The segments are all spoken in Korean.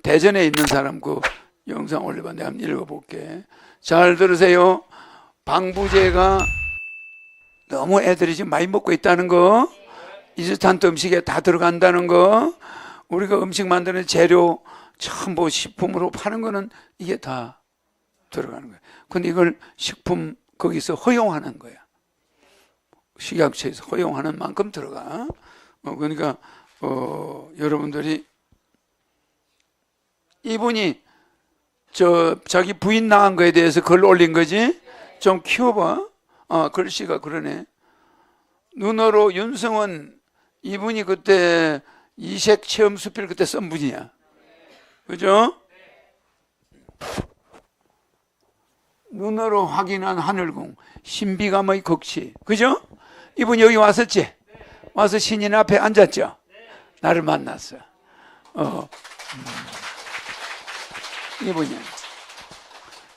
대전에 있는 사람 그 영상 올려봐. 내가 한번 읽어볼게. 잘 들으세요. 방부제가 너무 애들이 지금 많이 먹고 있다는 거, 인스턴트 음식에 다 들어간다는 거, 우리가 음식 만드는 재료 전부 식품으로 파는 거는 이게 다 들어가는 거야. 근데 이걸 식품 거기서 허용하는 거야. 식약처에서 허용하는 만큼 들어가. 그러니까 여러분들이, 이분이 자기 부인 낳은 거에 대해서 글 올린 거지. 좀 키워봐. 글씨가 그러네. 눈으로 윤성원, 이분이 그때 이색 체험 수필 그때 쓴 분이야. 그죠? 눈으로 확인한 하늘궁, 신비감의 극치. 그죠? 이분 여기 왔었지? 와서 신인 앞에 앉았죠? 나를 만났어. 이분이야.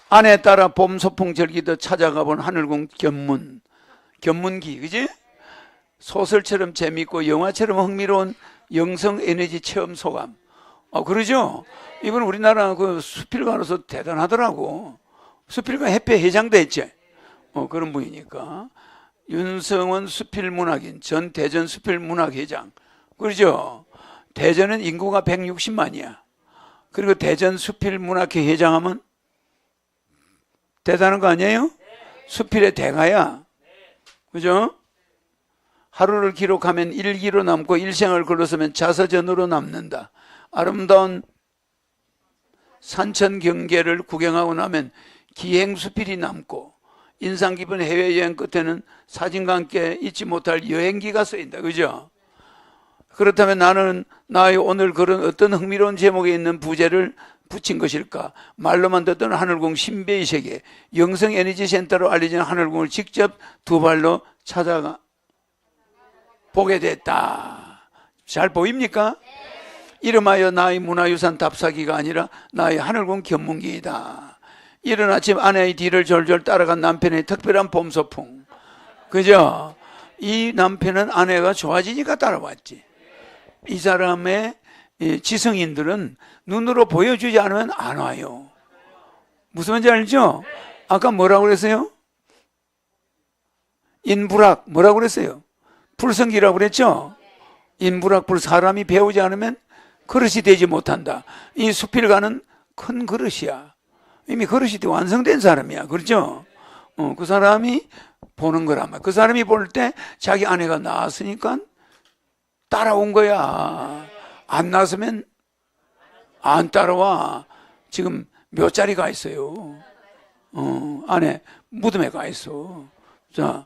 아내 따라 봄 소풍 절기도 찾아가 본 하늘궁 견문기. 그지? 소설처럼 재밌고 영화처럼 흥미로운 영성 에너지 체험 소감. 그러죠? 이분 우리나라 그 수필가로서 대단하더라고. 수필가 협회 회장도 했지. 그런 분이니까. 윤성원 수필문학인, 전 대전 수필문학회장. 그러죠? 대전은 인구가 160만이야. 그리고 대전 수필문학회 회장하면 대단한 거 아니에요? 수필의 대가야. 그죠? 하루를 기록하면 일기로 남고 일생을 글러서면 자서전으로 남는다. 아름다운 산천 경계를 구경하고 나면 기행수필이 남고, 인상 깊은 해외여행 끝에는 사진과 함께 잊지 못할 여행기가 쓰인다. 그죠? 그렇다면 나는 나의 오늘 그런 어떤 흥미로운 제목에 있는 부제를 붙인 것일까? 말로만 듣던 하늘궁 신비의 세계, 영성에너지센터로 알려진 하늘궁을 직접 두 발로 찾아가 보게 됐다. 잘 보입니까? 이름하여 나의 문화유산 답사기가 아니라 나의 하늘궁 견문기이다. 이른 아침 아내의 뒤를 졸졸 따라간 남편의 특별한 봄소풍. 그죠? 이 남편은 아내가 좋아지니까 따라왔지. 이 사람의 지성인들은 눈으로 보여주지 않으면 안 와요. 무슨 말인지 알죠? 아까 뭐라고 그랬어요? 인불학 뭐라고 그랬어요? 불성기라고 그랬죠? 인불학불, 사람이 배우지 않으면 그릇이 되지 못한다. 이 수필가는 큰 그릇이야. 이미 그릇이 완성된 사람이야. 그렇죠? 그 사람이 보는 거란 말이야. 그 사람이 볼 때 자기 아내가 나왔으니까 따라온 거야. 안 나왔으면 안 따라와. 지금 묘자리 가 있어요. 안에 무덤에 가 있어. 자,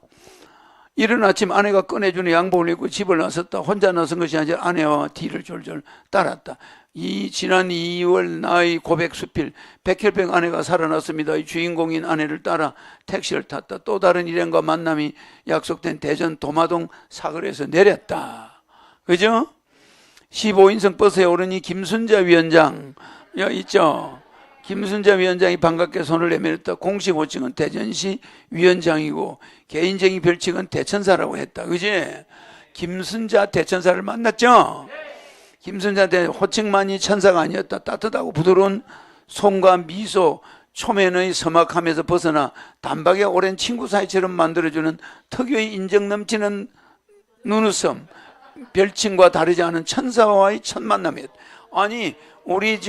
이른 아침 아내가 꺼내주는 양복을 입고 집을 나섰다. 혼자 나선 것이 아니라 아내와 뒤를 졸졸 따랐다. 지난 2월 나의 고백 수필, 백혈병 아내가 살아났습니다. 이 주인공인 아내를 따라 택시를 탔다. 또 다른 일행과 만남이 약속된 대전 도마동 사거리에서 내렸다. 그죠? 15인승 버스에 오르니 김순자 위원장 있죠? 김순자 위원장이 반갑게 손을 내밀었다. 공식 호칭은 대전시 위원장이고 개인적인 별칭은 대천사라고 했다. 그지? 김순자 대천사를 만났죠? 김순자 호칭만이 천사가 아니었다. 따뜻하고 부드러운 손과 미소, 초면의 서막함에서 벗어나 단박에 오랜 친구 사이처럼 만들어주는 특유의 인정 넘치는 눈웃음, 별칭과 다르지 않은 천사와의 첫 만남이었다. 아니 우리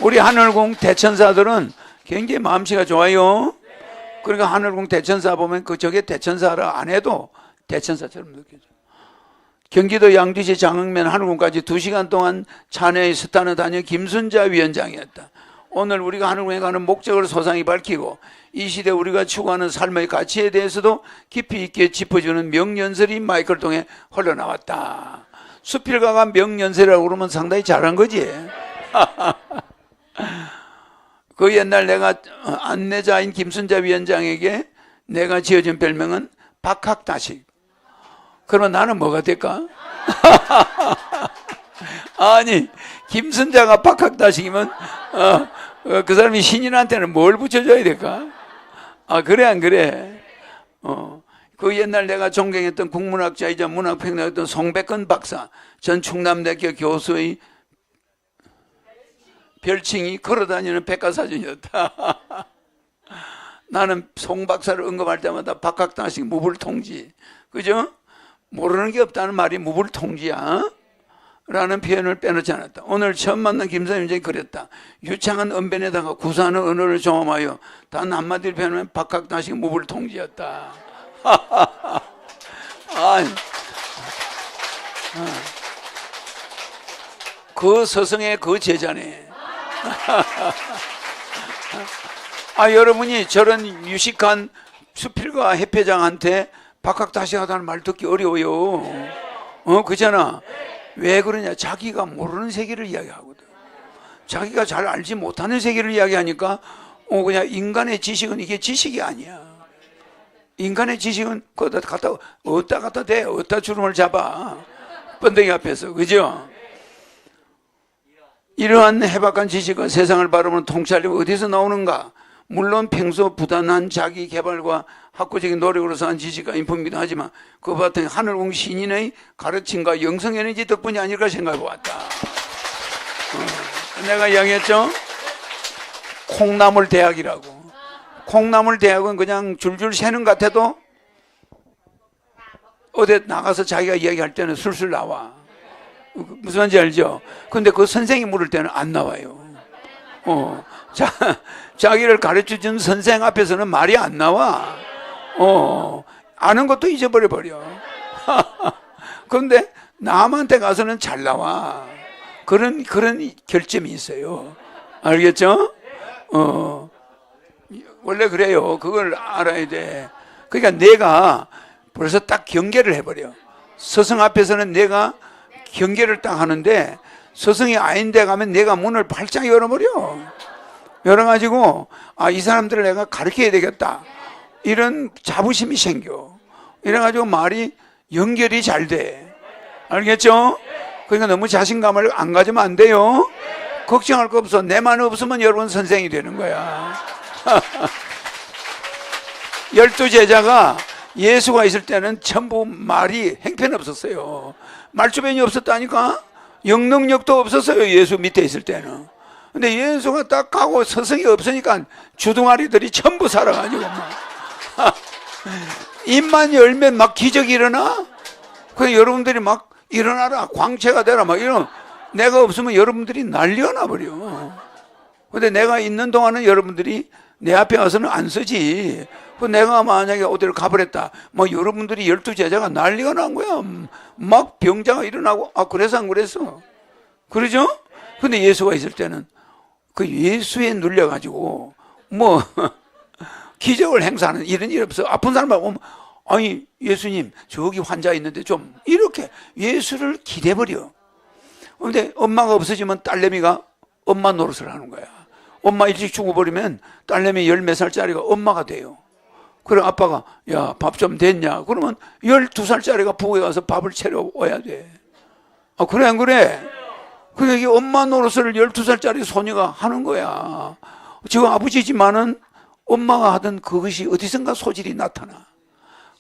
우리 하늘궁 대천사들은 굉장히 마음씨가 좋아요. 그러니까 하늘궁 대천사 보면 저게 대천사라 안 해도 대천사처럼 느껴져. 경기도 양주시 장흥면 하늘궁까지 2시간 동안 차내의 스타는 다녀 김순자 위원장이었다. 오늘 우리가 하늘궁에 가는 목적을 소상히 밝히고 이 시대 우리가 추구하는 삶의 가치에 대해서도 깊이 있게 짚어주는 명연설이 마이크를 통해 흘러나왔다. 수필가가 명연설이라고 그러면 상당히 잘한 거지. 그 옛날 내가 안내자인 김순자 위원장에게 내가 지어준 별명은 박학다식. 그러면 나는 뭐가 될까? 아니 김순자가 박학다식이면 그 사람이 신인한테는 뭘 붙여줘야 될까? 그래 안 그래? 그 옛날 내가 존경했던 국문학자이자 문학평론가였던 송백근 박사, 전 충남대학교 교수의 별칭이 걸어다니는 백과사전이었다. 나는 송 박사를 언급할 때마다 박학다식 무불통지, 그죠? 모르는 게 없다는 말이 무불통지야 라는 표현을 빼놓지 않았다. 오늘 처음 만난 김선임장이 그랬다. 유창한 언변에다가 구수한 언어를 종합하여 단 한마디를 표현하면 박학다식 무불통지였다. 그 서성의 그 제자네. 여러분이 저런 유식한 수필가 해패장한테 박학다식하다는 말 듣기 어려워요. 그잖아. 왜 그러냐? 자기가 모르는 세계를 이야기하거든. 자기가 잘 알지 못하는 세계를 이야기하니까 그냥 인간의 지식은 이게 지식이 아니야. 인간의 지식은 어디다 갖다 대, 어디다 주름을 잡아, 번데기 앞에서, 그죠? 이러한 해박한 지식과 세상을 바라보는 통찰력이 어디서 나오는가? 물론 평소 부단한 자기 개발과 학구적인 노력으로서 한 지식과 인품이기도 하지만 그 바탕에 하늘궁 신인의 가르침과 영성 에너지 덕분이 아닐까 생각해 보았다. 내가 이야기했죠? 콩나물 대학이라고. 콩나물 대학은 그냥 줄줄 새는 것 같아도 어디 나가서 자기가 이야기할 때는 술술 나와. 무슨 말인지 알죠? 근데 그 선생이 물을 때는 안 나와요. 자기를 가르쳐준 선생 앞에서는 말이 안 나와. 아는 것도 잊어버려. 그런데 남한테 가서는 잘 나와. 그런 결점이 있어요. 알겠죠? 원래 그래요. 그걸 알아야 돼. 그러니까 내가 벌써 딱 경계를 해버려. 스승 앞에서는 내가 경계를 딱 하는데 스승이 아닌데 가면 내가 문을 활짝 열어버려. 열어가지고 이 사람들을 내가 가르쳐야 되겠다, 이런 자부심이 생겨. 이래가지고 말이 연결이 잘 돼. 알겠죠? 그러니까 너무 자신감을 안 가지면 안 돼요. 걱정할 거 없어. 내만 없으면 여러분 선생이 되는 거야. 12제자가 예수가 있을 때는 전부 말이 형편없었어요. 말주변이 없었다니까. 영능력도 없었어요, 예수 밑에 있을 때는. 근데 예수가 딱 가고 스승이 없으니까 주둥아리들이 전부 살아가지고 막 입만 열면 막 기적이 일어나. 그래서 여러분들이 막 일어나라, 광채가 되라 막 이런. 내가 없으면 여러분들이 난리가 나버려. 근데 내가 있는 동안은 여러분들이 내 앞에 와서는 안 쓰지. 내가 만약에 어디를 가버렸다, 여러분들이 12제자가 난리가 난 거야. 막 병자가 일어나고. 그래서 안 그랬어? 그러죠? 근데 예수가 있을 때는 그 예수에 눌려가지고 기적을 행사하는 이런 일 없어. 아픈 사람만 오면 아니 예수님 저기 환자 있는데 좀, 이렇게 예수를 기대버려. 근데 엄마가 없어지면 딸내미가 엄마 노릇을 하는 거야. 엄마 일찍 죽어버리면 딸내미 10몇 살짜리가 엄마가 돼요. 그래 아빠가 야 밥 좀 됐냐? 그러면 12살짜리가 부엌에 가서 밥을 차려 와야 돼. 그래 안 그래? 그러니까 이게 엄마 노릇을 12살짜리 소녀가 하는 거야. 지금 아버지지만은 엄마가 하던 그것이 어디선가 소질이 나타나.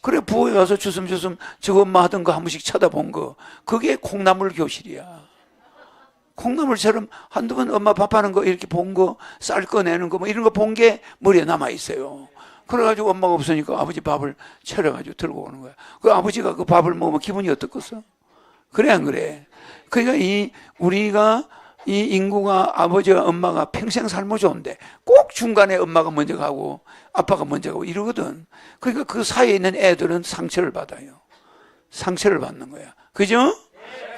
그래 부엌에 가서 주섬주섬 저 엄마 하던 거 한 번씩 쳐다본 거, 그게 콩나물 교실이야. 콩나물처럼 한두 번 엄마 밥하는 거 이렇게 본 거, 쌀 꺼내는 거 이런 거 본 게 머리에 남아 있어요. 그래가지고 엄마가 없으니까 아버지 밥을 차려가지고 들고 오는 거야. 그 아버지가 그 밥을 먹으면 기분이 어떻겠어? 그래 안 그래? 그러니까 우리가 이 인구가 아버지와 엄마가 평생 살면 좋은데 꼭 중간에 엄마가 먼저 가고 아빠가 먼저 가고 이러거든. 그러니까 그 사이에 있는 애들은 상처를 받아요. 상처를 받는 거야. 그죠?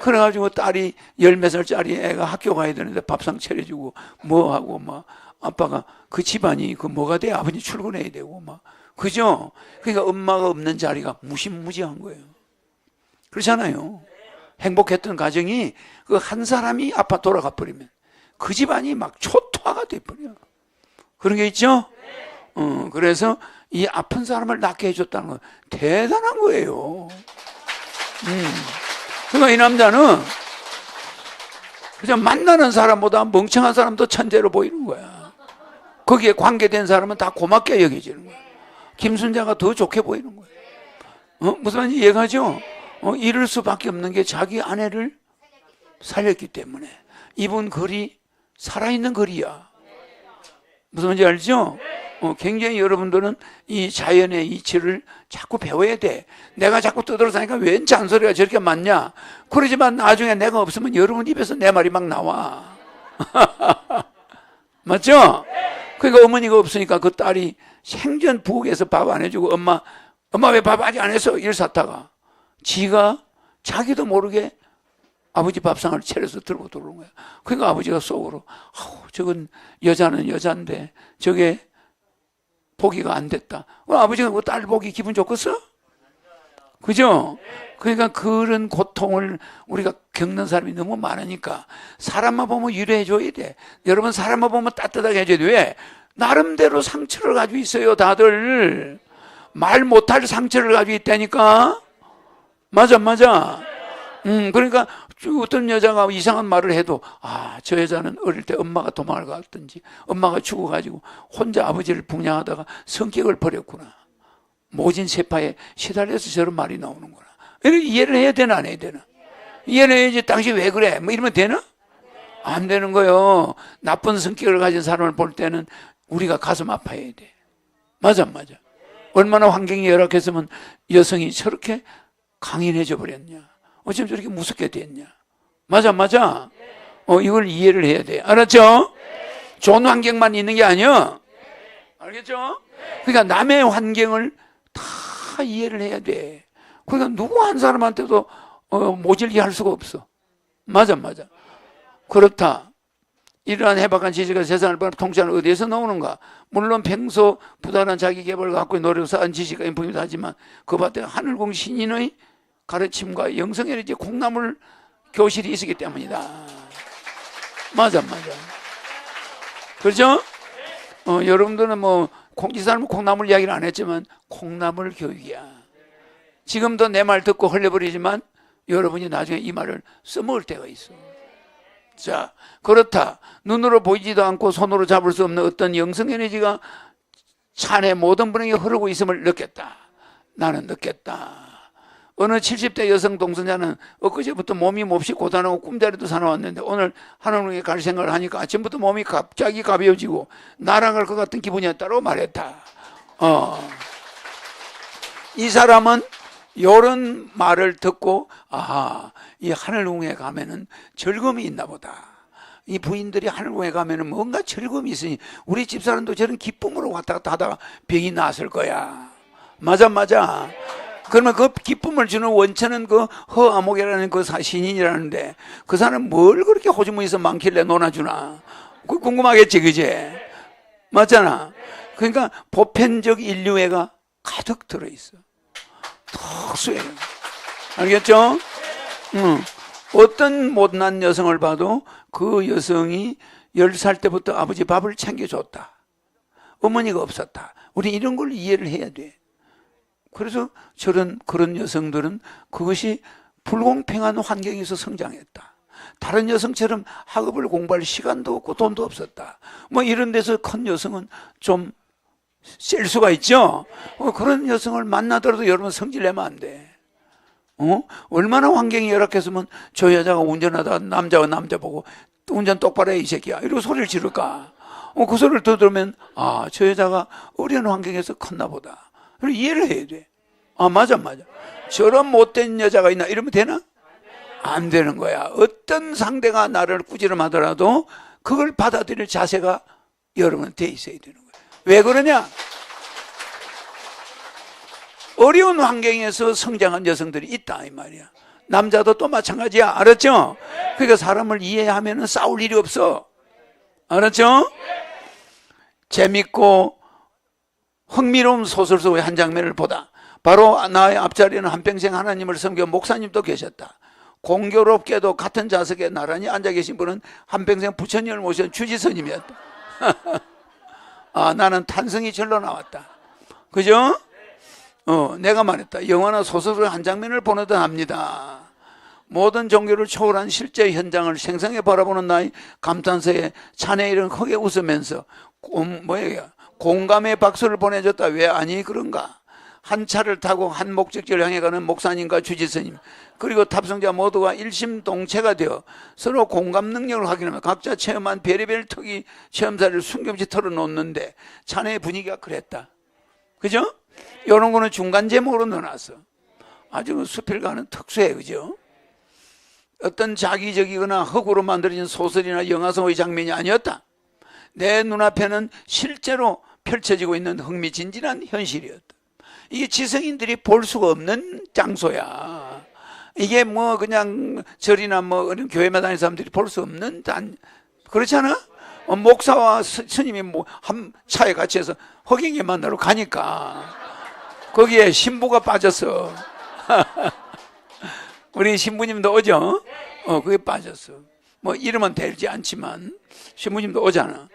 그래가지고 딸이 10몇 살짜리 애가 학교 가야 되는데 밥상 차려주고 하고 아빠가 그 집안이 뭐가 돼? 아버지 출근해야 되고 그죠? 그러니까 엄마가 없는 자리가 무시무시한 거예요. 그렇잖아요. 행복했던 가정이 그 한 사람이 아빠 돌아가 버리면 그 집안이 막 초토화가 돼버려. 그런 게 있죠? 그래서 이 아픈 사람을 낫게 해줬다는 건 대단한 거예요. 그러니까 이 남자는 그냥 만나는 사람보다 멍청한 사람도 천재로 보이는 거야. 거기에 관계된 사람은 다 고맙게 여겨지는 거야. 김순자가 더 좋게 보이는 거야. 무슨 말인지 이해가죠? 이럴 수밖에 없는 게 자기 아내를 살렸기 때문에. 이분 글이 살아있는 글이야. 무슨 말인지 알죠? 굉장히 여러분들은 이 자연의 이치를 자꾸 배워야 돼. 내가 자꾸 떠들어다니까 웬 잔소리가 저렇게 많냐? 그러지만 나중에 내가 없으면 여러분 입에서 내 말이 막 나와. 맞죠? 그러니까 어머니가 없으니까 그 딸이 생전 부엌에서 밥 안 해주고 엄마 왜 밥 아직 안 했어? 이를 샀다가 지가 자기도 모르게 아버지 밥상을 차려서 들고 들어오는 거야. 그러니까 아버지가 속으로 저건 여자는 여잔데 저게 보기가 안 됐다. 아버지가 그 딸 보기 기분 좋겠어? 그죠? 그러니까 그런 고통을 우리가 겪는 사람이 너무 많으니까 사람만 보면 위로해 줘야 돼. 여러분 사람만 보면 따뜻하게 해줘야 돼. 왜? 나름대로 상처를 가지고 있어요. 다들 말 못할 상처를 가지고 있다니까. 맞아. 그러니까 어떤 여자가 이상한 말을 해도 저 여자는 어릴 때 엄마가 도망을 갔든지 엄마가 죽어가지고 혼자 아버지를 분양하다가 성격을 버렸구나. 모진 세파에 시달려서 저런 말이 나오는구나. 이렇게 이해를 해야 되나 안 해야 되나? 이해를 해야지. 당신 왜 그래? 뭐 이러면 되나? 안 되는 거요. 나쁜 성격을 가진 사람을 볼 때는 우리가 가슴 아파야 돼. 맞아. 얼마나 환경이 열악했으면 여성이 저렇게 강인해져 버렸냐. 어쩜 저렇게 무섭게 됐냐. 맞아. 이걸 이해를 해야 돼. 알았죠? 좋은 환경만 있는 게 아니야. 알겠죠? 그러니까 남의 환경을 다 이해를 해야 돼. 그러니까 누구 한 사람한테도 모질게 할 수가 없어. 맞아. 그렇다. 이러한 해박한 지식을 세상을 통치하는 어디에서 나오는가? 물론 평소 부단한 자기 개발을 갖고 노력을 쌓은 지식과 인품이다 하지만 그 밭에 하늘공 신인의 가르침과 영성에너지 콩나물 교실이 있었기 때문이다. 맞아. 그렇죠? 여러분들은 뭐 콩지사는 콩나물 이야기를 안 했지만 콩나물 교육이야. 지금도 내 말 듣고 흘려버리지만 여러분이 나중에 이 말을 써먹을 때가 있어. 자, 그렇다. 눈으로 보이지도 않고 손으로 잡을 수 없는 어떤 영성에너지가 찬의 모든 분에게 흐르고 있음을 느꼈다. 나는 느꼈다. 어느 70대 여성 동성자는 엊그제부터 몸이 몹시 고단하고 꿈자리도 사나웠는데 오늘 하늘궁에 갈 생각을 하니까 아침부터 몸이 갑자기 가벼워지고 날아갈 것 같은 기분이었다고 말했다. 이 사람은 이런 말을 듣고 이 하늘궁에 가면은 즐거움이 있나 보다. 이 부인들이 하늘궁에 가면은 뭔가 즐거움이 있으니 우리 집사람도 저런 기쁨으로 왔다 갔다 하다가 병이 났을 거야. 맞아. 그러면 그 기쁨을 주는 원천은 그 허아목이라는 그 신인이라는데 그 사람은 뭘 그렇게 호주머니에서 많길래 논아주나? 그 궁금하겠지, 그제? 맞잖아. 그러니까 보편적 인류애가 가득 들어있어. 특수해요. 알겠죠? 어떤 못난 여성을 봐도 그 여성이 10살 때부터 아버지 밥을 챙겨줬다. 어머니가 없었다. 우리 이런 걸 이해를 해야 돼. 그래서 그런 여성들은 그것이 불공평한 환경에서 성장했다. 다른 여성처럼 학업을 공부할 시간도 없고 돈도 없었다. 뭐 이런 데서 큰 여성은 좀 셀 수가 있죠. 그런 여성을 만나더라도 여러분 성질내면 안 돼. 얼마나 환경이 열악했으면 저 여자가 운전하다가 남자가 남자 보고 운전 똑바로 해 이 새끼야 이러고 소리를 지를까. 그 소리를 들으면 저 여자가 어려운 환경에서 컸나 보다. 그리고 이해를 해야 돼. 맞아. 저런 못된 여자가 있나 이러면 되나? 안 되는 거야. 어떤 상대가 나를 꾸지람하더라도 그걸 받아들일 자세가 여러분 돼 있어야 되는 거야. 왜 그러냐? 어려운 환경에서 성장한 여성들이 있다 이 말이야. 남자도 또 마찬가지야. 알았죠? 그러니까 사람을 이해하면 싸울 일이 없어. 알았죠? 재밌고 흥미로운 소설 속의 한 장면을 보다. 바로 나의 앞자리에는 한평생 하나님을 섬겨 목사님도 계셨다. 공교롭게도 같은 좌석에 나란히 앉아 계신 분은 한평생 부처님을 모신 주지스님이었다. 나는 탄성이 절로 나왔다. 그죠? 내가 말했다. 영화나 소설의 한 장면을 보내도 합니다. 모든 종교를 초월한 실제 현장을 생생히 바라보는 나의 감탄사에 찬의 일은 크게 웃으면서 공감의 박수를 보내줬다. 왜 아니 그런가? 한 차를 타고 한 목적지를 향해 가는 목사님과 주지스님, 그리고 탑승자 모두가 일심동체가 되어 서로 공감 능력을 확인하며 각자 체험한 별의별 특이 체험사를 숨김없이 털어놓는데 자네의 분위기가 그랬다. 그죠? 이런 거는 중간 제목으로 넣어놨어. 아주 수필가는 특수해. 그죠? 어떤 자기적이거나 흑으로 만들어진 소설이나 영화성의 장면이 아니었다. 내 눈앞에는 실제로 펼쳐지고 있는 흥미진진한 현실이었다. 이게 지성인들이 볼 수가 없는 장소야. 이게 뭐 그냥 절이나 뭐 교회만 다니는 사람들이 볼 수 없는 그렇잖아? 목사와 스님이 뭐 한 차에 같이 해서 허경이 만나러 가니까 거기에 신부가 빠졌어. 우리 신부님도 오죠? 그게 빠졌어. 뭐 이름은 되지 않지만 신부님도 오잖아.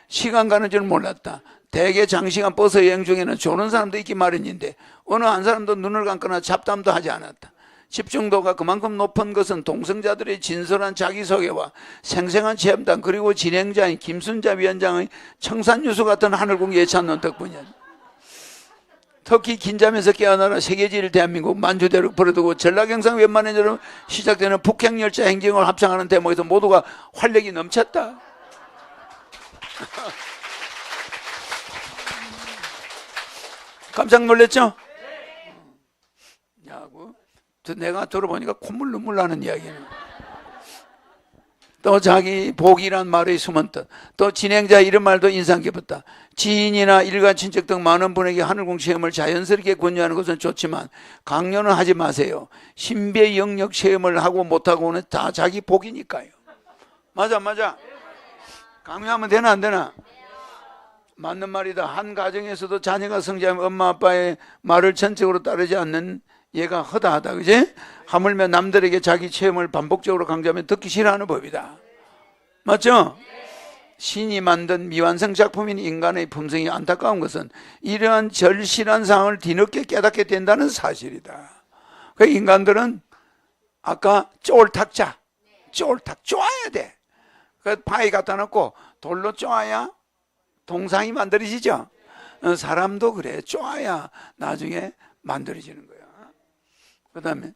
시간 가는 줄 몰랐다. 대개 장시간 버스 여행 중에는 조는 사람도 있기 마련인데 어느 한 사람도 눈을 감거나 잡담도 하지 않았다. 집중도가 그만큼 높은 것은 동성자들의 진솔한 자기소개와 생생한 체험담, 그리고 진행자인 김순자 위원장의 청산유수 같은 하늘궁 예찬론 덕분이었다. 특히 긴잠에서 깨어나라 세계지를 대한민국 만주대로 벌어두고 전라경상 웬만해처럼 시작되는 북행열차 행진을 합창하는 대목에서 모두가 활력이 넘쳤다. 깜짝 놀랐죠? 야구. 내가 들어보니까 콧물 눈물 나는 이야기는. 또 자기 복이란 말의 숨은 뜻, 또 진행자 이런 말도 인상 깊었다. 지인이나 일가 친척 등 많은 분에게 하늘궁 체험을 자연스럽게 권유하는 것은 좋지만 강요는 하지 마세요. 신비의 영역 체험을 하고 못하고는 다 자기 복이니까요. 맞아. 강요하면 되나 안 되나? 맞는 말이다. 한 가정에서도 자녀가 성장하면 엄마 아빠의 말을 전적으로 따르지 않는 얘가 허다하다. 그지? 하물며 남들에게 자기 체험을 반복적으로 강조하면 듣기 싫어하는 법이다. 맞죠? 신이 만든 미완성 작품인 인간의 품성이 안타까운 것은 이러한 절실한 상황을 뒤늦게 깨닫게 된다는 사실이다. 그 인간들은 아까 쫄탁 쪼아야 돼. 그 바위 갖다 놓고 돌로 쪼아야 동상이 만들어지죠. 사람도 그래. 쪼아야 나중에 만들어지는 거야. 그 다음에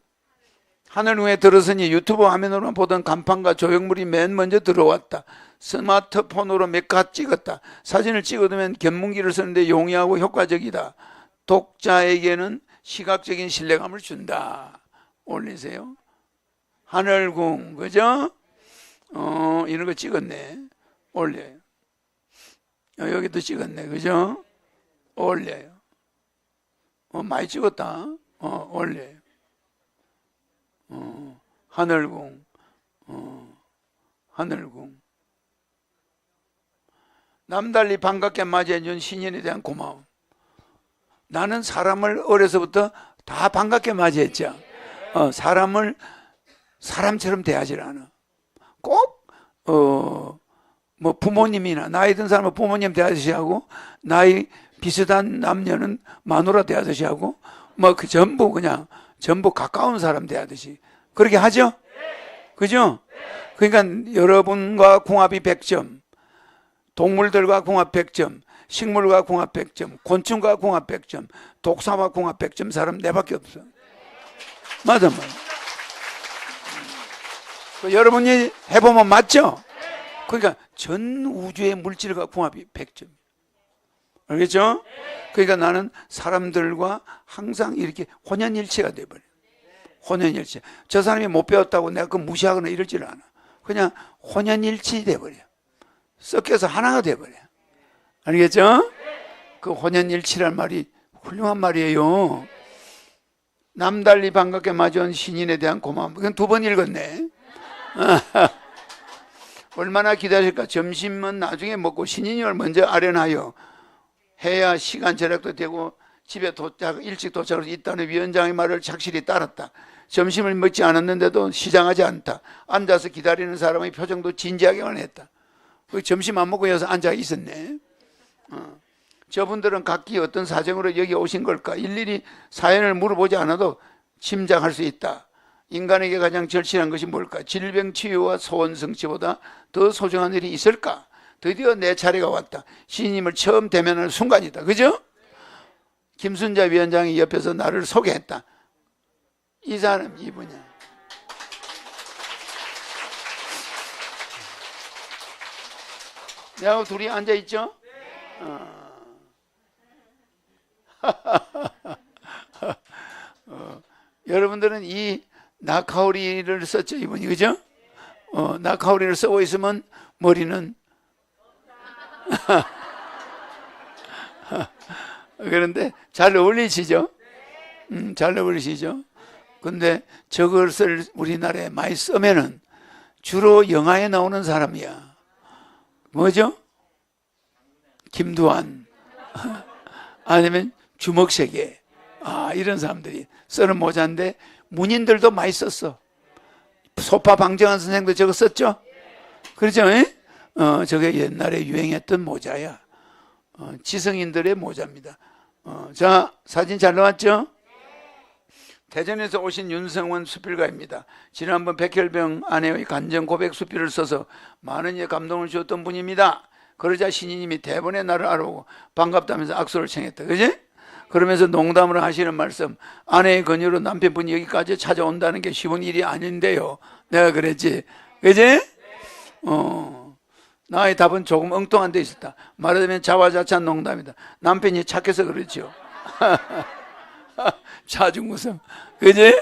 하늘궁에 들어서니 유튜브 화면으로만 보던 간판과 조형물이 맨 먼저 들어왔다. 스마트폰으로 몇 컷 찍었다. 사진을 찍어두면 견문기를 쓰는데 용이하고 효과적이다. 독자에게는 시각적인 신뢰감을 준다. 올리세요. 하늘궁, 그죠? 이런 거 찍었네. 올려요. 여기도 찍었네. 그죠? 올려요. 많이 찍었다. 올려요. 하늘궁, 하늘궁. 남달리 반갑게 맞이해준 신인에 대한 고마움. 나는 사람을 어려서부터 다 반갑게 맞이했죠. 사람을 사람처럼 대하지 않아. 꼭, 뭐 부모님이나 나이 든 사람은 부모님 대하듯이 하고, 나이 비슷한 남녀는 마누라 대하듯이 하고, 뭐 그 전부 가까운 사람 대하듯이 그렇게 하죠? 그죠? 그러니까 여러분과 궁합이 100점, 동물들과 궁합 100점, 식물과 궁합 100점, 곤충과 궁합 100점, 독사와 궁합 100점 사람 내밖에 없어. 맞아. 여러분이 해보면 맞죠? 그러니까 전 우주의 물질과 궁합이 100점. 알겠죠? 그러니까 나는 사람들과 항상 이렇게 혼연일체가 돼버려. 혼연일체. 저 사람이 못 배웠다고 내가 그 무시하거나 이러지를 않아. 그냥 혼연일체 돼버려. 섞여서 하나가 돼버려. 알겠죠? 그 혼연일체란 말이 훌륭한 말이에요. 남달리 반갑게 맞이한 신인에 대한 고마움. 그건 2번 읽었네. 얼마나 기다릴까? 점심은 나중에 먹고 신인을 먼저 아련하여 해야 시간 절약도 되고 집에 일찍 도착해서 있다는 위원장의 말을 착실히 따랐다. 점심을 먹지 않았는데도 시장하지 않다. 앉아서 기다리는 사람의 표정도 진지하게만 했다. 점심 안 먹고 여기서 앉아 있었네. 저분들은 각기 어떤 사정으로 여기 오신 걸까? 일일이 사연을 물어보지 않아도 짐작할 수 있다. 인간에게 가장 절실한 것이 뭘까? 질병 치유와 소원 성취보다 더 소중한 일이 있을까? 드디어 내 차례가 왔다. 신님을 처음 대면할 순간이다. 그죠? 김순자 위원장이 옆에서 나를 소개했다. 이 사람 이분이야. 내하고 둘이 앉아있죠? 여러분들은 이 나카오리를 썼죠, 이분이. 그죠? 나카오리를 쓰고 있으면 머리는 그런데 잘 어울리시죠? 잘 어울리시죠? 근데 저것을 우리나라에 많이 쓰면은 주로 영화에 나오는 사람이야. 뭐죠? 김두한 아니면 주먹세계, 이런 사람들이 쓰는 모자인데 문인들도 많이 썼어. 소파 방정환 선생도 저거 썼죠? 그렇죠? 저게 옛날에 유행했던 모자야. 지성인들의 모자입니다. 자, 사진 잘 나왔죠? 대전에서 오신 윤성원 수필가입니다. 지난번 백혈병 아내의 간증 고백 수필을 써서 많은 이에 감동을 주었던 분입니다. 그러자 신이님이 대번에 나를 알아보고 반갑다면서 악수를 청했다. 그지? 그러면서 농담으로 하시는 말씀, 아내의 권유로 남편분이 여기까지 찾아온다는 게 쉬운 일이 아닌데요. 내가 그랬지. 그지? 나의 답은 조금 엉뚱한 데 있었다. 말하자면 자화자찬 농담이다. 남편이 착해서 그렇죠. 자중무성. 그지?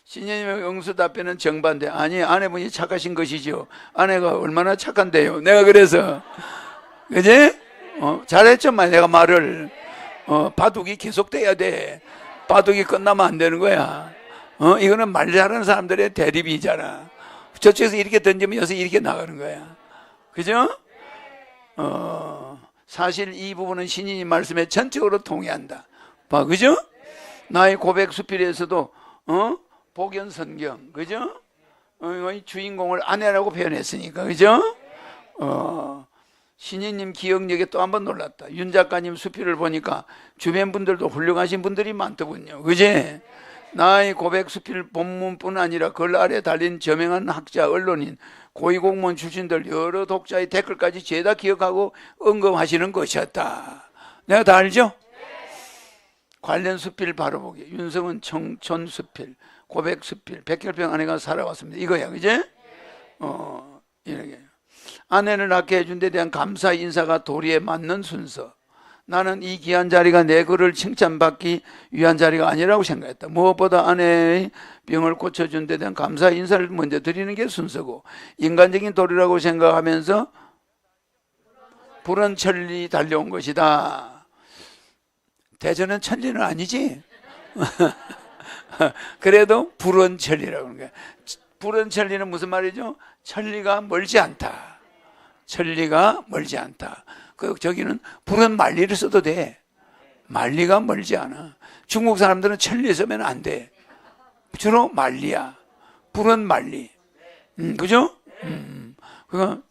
신녀님의 응수 답변은 정반대. 아니, 아내분이 착하신 것이죠. 아내가 얼마나 착한데요. 내가 그래서. 그지? 잘했죠, 내가 말을. 바둑이 계속돼야 돼. 바둑이 끝나면 안 되는 거야. 이거는 말 잘하는 사람들의 대립이잖아. 저쪽에서 이렇게 던지면 여기서 이렇게 나가는 거야. 그죠? 사실 이 부분은 신인이 말씀에 전적으로 동의한다. 봐, 그죠? 나의 고백 수필에서도, 복연선경, 그죠? 주인공을 아내라고 표현했으니까, 그죠? 신인님 기억력에 또 한 번 놀랐다. 윤 작가님 수필을 보니까 주변 분들도 훌륭하신 분들이 많더군요. 그지? 나의 고백 수필 본문뿐 아니라 글 아래 달린 저명한 학자, 언론인, 고위공무원 출신들 여러 독자의 댓글까지 죄다 기억하고 언급하시는 것이었다. 내가 다 알죠? 관련 수필 바로 보기. 윤성은 청촌 수필, 고백 수필, 백혈병 아내가 살아왔습니다. 이거야, 그지? 이렇게. 아내를 낳게 해준 데 대한 감사 인사가 도리에 맞는 순서. 나는 이 귀한 자리가 내 글을 칭찬받기 위한 자리가 아니라고 생각했다. 무엇보다 아내의 병을 고쳐준 데 대한 감사 인사를 먼저 드리는 게 순서고, 인간적인 도리라고 생각하면서 불은 천리 달려온 것이다. 대전은 천리는 아니지? 그래도 불은 천리라고 하는 거야. 불은 천리는 무슨 말이죠? 천리가 멀지 않다. 천리가 멀지 않다. 저기는 불은 만리를 써도 돼. 만리가 멀지 않아. 중국 사람들은 천리 쓰면 안 돼. 주로 만리야. 불은 만리. 그죠? 그러니까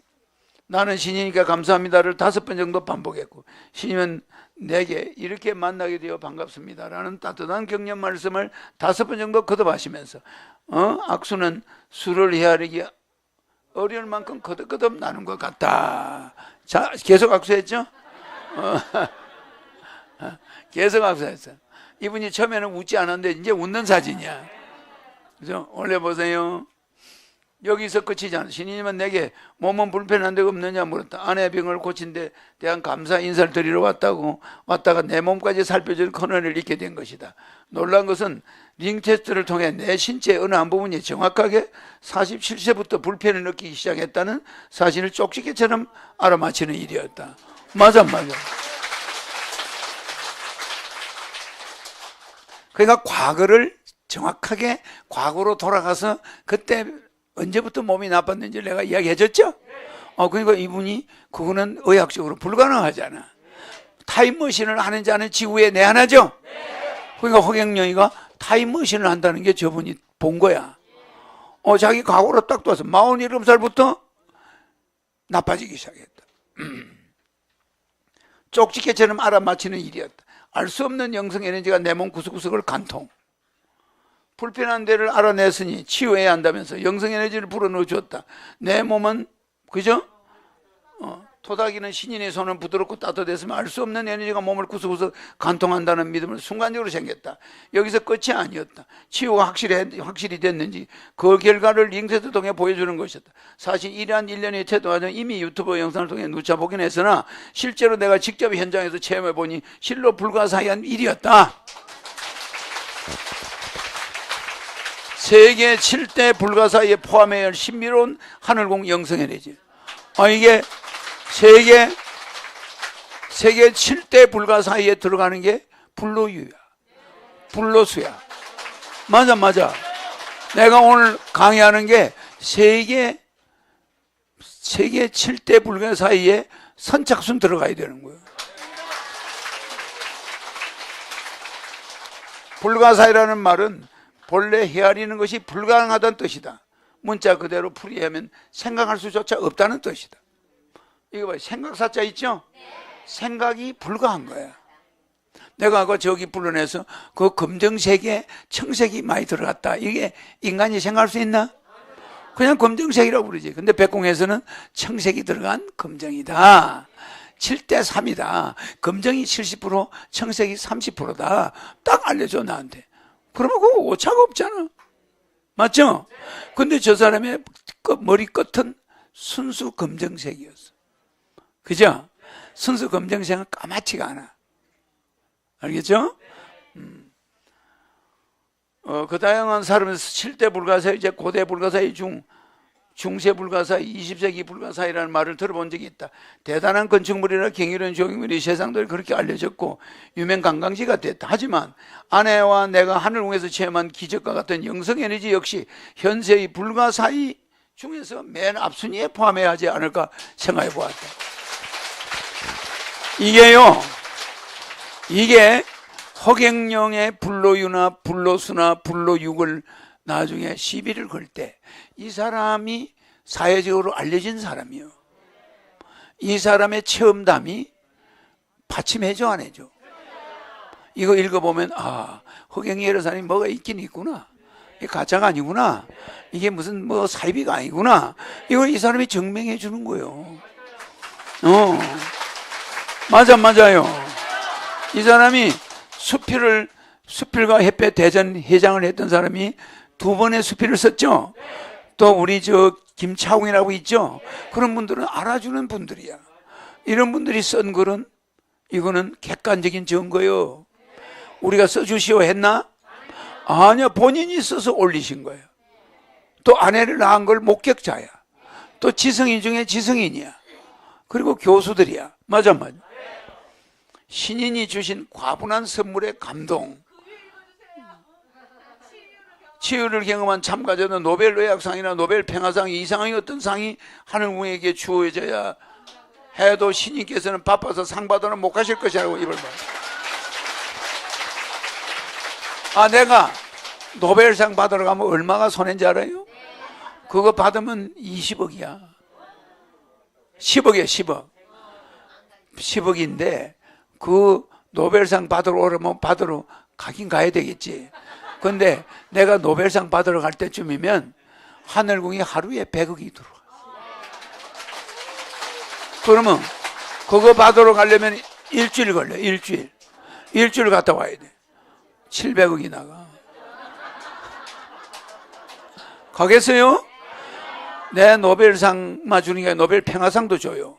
나는 신이니까 감사합니다를 5번 정도 반복했고, 신이면 내게 이렇게 만나게 되어 반갑습니다라는 따뜻한 격려 말씀을 5번 정도 거듭하시면서, 악수는 술을 헤아리기 어려울 만큼 거듭거듭 나는 것 같다. 자, 계속 악수했죠? 계속 악수했어. 이분이 처음에는 웃지 않았는데 이제 웃는 사진이야. 그죠? 올려보세요. 여기서 끝이지 않아. 신이님은 내게 몸은 불편한 데가 없느냐 물었다. 아내 병을 고친 데 대한 감사 인사를 드리러 왔다가 내 몸까지 살펴주는 큰은혜를 잊게 된 것이다. 놀란 것은 링 테스트를 통해 내 신체의 어느 한 부분이 정확하게 47세부터 불편을 느끼기 시작했다는 사실을 쪽지게처럼 알아맞히는 일이었다. 맞아. 그러니까 과거를 정확하게 과거로 돌아가서 그때 언제부터 몸이 나빴는지 내가 이야기해줬죠? 그러니까 이분이 그거는 의학적으로 불가능하잖아. 타임머신을 하는지 안 하는지 지구에 내한하죠? 그러니까 허경영이가 타임머신을 한다는 게 저분이 본 거야. 자기 과거로 딱 둬서 47살부터 나빠지기 시작했다. 쪽지게처럼 알아맞히는 일이었다. 알 수 없는 영성 에너지가 내 몸 구석구석을 관통. 불편한 데를 알아냈으니 치유해야 한다면서 영성 에너지를 불어넣어 주었다. 내 몸은, 그죠? 토닥이는 신인의 손은 부드럽고 따뜻했으면 알 수 없는 에너지가 몸을 구석구석 관통한다는 믿음을 순간적으로 생겼다. 여기서 끝이 아니었다. 치유가 확실히 됐는지 그 결과를 링셋을 통해 보여주는 것이었다. 사실 이러한 일련의 태도 과정 이미 유튜브 영상을 통해 누차 보긴 했으나 실제로 내가 직접 현장에서 체험해보니 실로 불가사의한 일이었다. 세계 7대 불가사의에 포함해야 할 신비로운 하늘공 영성에너지. 이게 세계 7대 불가사의에 들어가는 게 불로유야. 불로수야. 맞아. 내가 오늘 강의하는 게 세계 7대 불가사의에 선착순 들어가야 되는 거예요. 불가사의라는 말은 본래 헤아리는 것이 불가능하다는 뜻이다. 문자 그대로 풀이하면 생각할 수조차 없다는 뜻이다. 이거 봐요. 생각사자 있죠? 생각이 불가한 거야. 내가 저기 불러내서 그 검정색에 청색이 많이 들어갔다. 이게 인간이 생각할 수 있나? 그냥 검정색이라고 부르지. 근데 백공에서는 청색이 들어간 검정이다. 7대 3이다. 검정이 70%, 청색이 30%다. 딱 알려줘, 나한테. 그러면 그거 오차가 없잖아. 맞죠? 근데 저 사람의 머리 끝은 순수 검정색이었어. 그죠? 순수 검정색은 까맣지가 않아. 알겠죠? 그 다양한 사람은 7대 불가사의, 이제 고대 불가사의 중세 불가사의, 20세기 불가사의라는 말을 들어본 적이 있다. 대단한 건축물이나 경이로운 조형물이 세상들이 그렇게 알려졌고 유명 관광지가 됐다. 하지만 아내와 내가 하늘궁에서 체험한 기적과 같은 영성에너지 역시 현세의 불가사의 중에서 맨 앞순위에 포함해야 하지 않을까 생각해 보았다. 이게 허경영의 불로유나 불로수나 불로육을 나중에 시비를 걸 때 이 사람이 사회적으로 알려진 사람이요. 이 사람의 체험담이 받침해줘 안 해줘? 이거 읽어보면 허경영 여사님이 뭐가 있긴 있구나. 이게 가짜가 아니구나. 이게 무슨 사이비가 아니구나. 이걸 이 사람이 증명해 주는 거예요. 맞아요. 이 사람이 수필과 햇볕 대전 회장을 했던 사람이 2번의 수필을 썼죠. 또 우리 김차웅이라고 있죠. 그런 분들은 알아주는 분들이야. 이런 분들이 쓴 글은 이거는 객관적인 증거예요. 우리가 써주시오 했나? 아니야, 본인이 써서 올리신 거예요. 또 아내를 낳은 걸 목격자야. 또 지성인 중에 지성인이야. 그리고 교수들이야. 맞아. 신인이 주신 과분한 선물의 감동. 치유를 경험한 참가자는 노벨 의학상이나 노벨 평화상 이상의 어떤 상이 하늘궁에게 주어져야 해도 신인께서는 바빠서 상 받으러 못 가실 것이라고 입을 봐. 내가 노벨상 받으러 가면 얼마가 손해인지 알아요? 그거 받으면 20억이야. 10억이야. 10억인데 그 노벨상 받으러 오려면 받으러 가긴 가야 되겠지. 근데 내가 노벨상 받으러 갈 때쯤이면 하늘궁이 하루에 100억이 들어와. 그러면 그거 받으러 가려면 일주일 걸려. 일주일 갔다 와야 돼. 700억이 나가. 가겠어요? 내 노벨상만 주는 게 아니라 노벨 평화상도 줘요.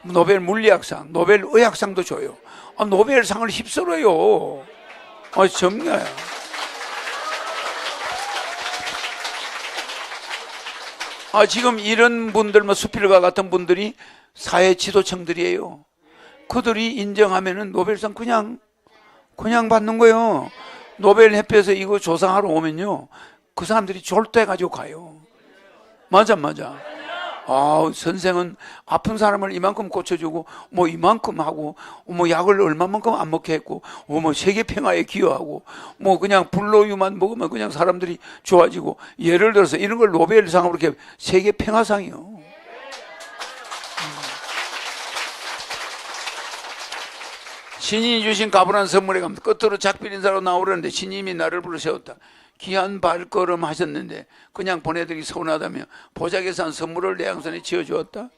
노벨 물리학상, 노벨 의학상도 줘요. 노벨상을 휩쓸어요. 정말. 지금 이런 분들, 수필과 같은 분들이 사회 지도층들이에요. 그들이 인정하면은 노벨상 그냥 받는 거예요. 노벨 협회에서 이거 조사하러 오면요, 그 사람들이 졸도해가지고 가요. 맞아. 선생은 아픈 사람을 이만큼 고쳐주고, 이만큼 하고, 약을 얼마만큼 안 먹게 했고, 세계 평화에 기여하고, 그냥 불로유만 먹으면 그냥 사람들이 좋아지고, 예를 들어서 이런 걸 노벨상으로 이렇게 세계 평화상이요. 신인이 주신 가분한 선물에 가면 끝으로 작별 인사로 나오려는데 신님이 나를 불러 세웠다. 귀한 발걸음 하셨는데 그냥 보내드리기 서운하다며 보자기에 산 선물을 내 양손에 쥐어주었다.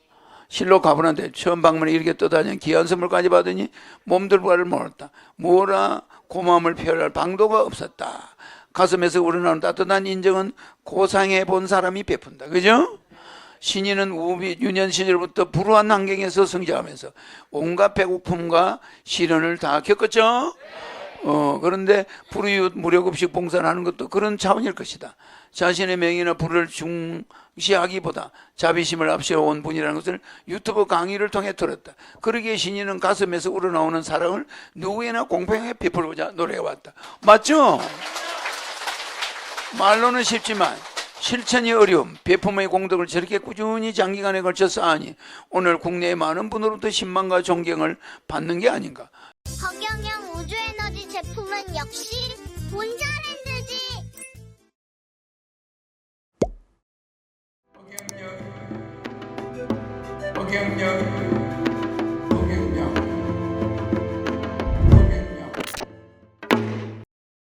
실로 가보는데 처음 방문에 이렇게 떠다니는 귀한 선물까지 받으니 몸둘 바를 몰랐다. 뭐라 고마움을 표현할 방도가 없었다. 가슴에서 우러나오는 따뜻한 인정은 고상해 본 사람이 베푼다. 그죠? 신인은 우비 유년 시절부터 불우한 환경에서 성장하면서 온갖 배고픔과 시련을 다 겪었죠. 그런데 불이웃 무료급식 봉사를 하는 것도 그런 차원일 것이다. 자신의 명예나 부를 중시하기보다 자비심을 앞세워온 분이라는 것을 유튜브 강의를 통해 들었다. 그러기에 신인은 가슴에서 우러나오는 사랑을 누구에나 공평하게 베풀고자 노력해왔다. 맞죠? 말로는 쉽지만 실천이 어려움, 베품의 공덕을 저렇게 꾸준히 장기간에 걸쳐 쌓으니 오늘 국내의 많은 분으로부터 신망과 존경을 받는 게 아닌가. 허경영 우주에너지 제품은 역시 본자랜드지. 허경영